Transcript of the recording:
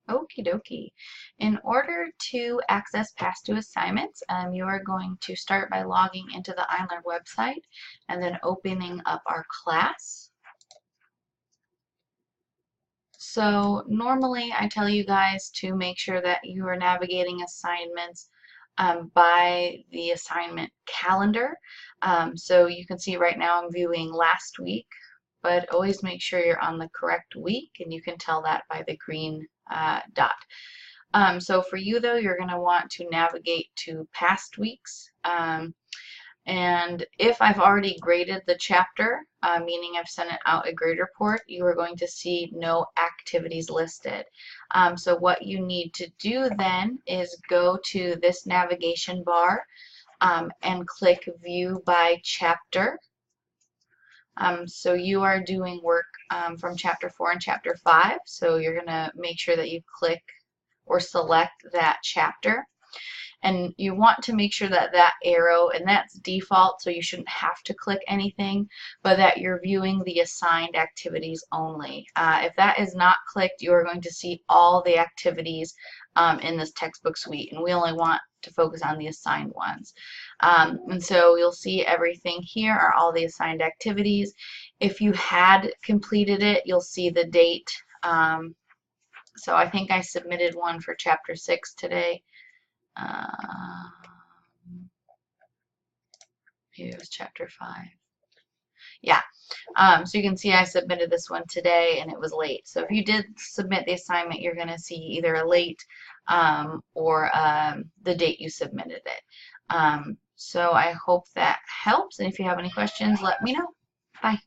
Okie dokie. In order to access past due assignments, you are going to start by logging into the iLrn website and then opening up our class. So normally I tell you guys to make sure that you are navigating assignments by the assignment calendar. So you can see right now I'm viewing last week, but always make sure you're on the correct week, and you can tell that by the green dot. So for you though, you're going to want to navigate to past weeks. And if I've already graded the chapter, meaning I've sent it out a grade report, you are going to see no activities listed. So what you need to do then is go to this navigation bar and click View by Chapter. So you are doing work from Chapter 4 and Chapter 5, so you're going to make sure that you click or select that chapter. And you want to make sure that that arrow, and that's default, so you shouldn't have to click anything, but that you're viewing the assigned activities only. If that is not clicked, you are going to see all the activities in this textbook suite, and we only want to focus on the assigned ones. And so you'll see everything here are all the assigned activities. If you had completed it, you'll see the date. So I think I submitted one for Chapter 6 today. Maybe it was Chapter 5. Yeah. So you can see I submitted this one today and it was late. So if you did submit the assignment, you're going to see either a late or the date you submitted it. So I hope that helps. And if you have any questions, let me know. Bye.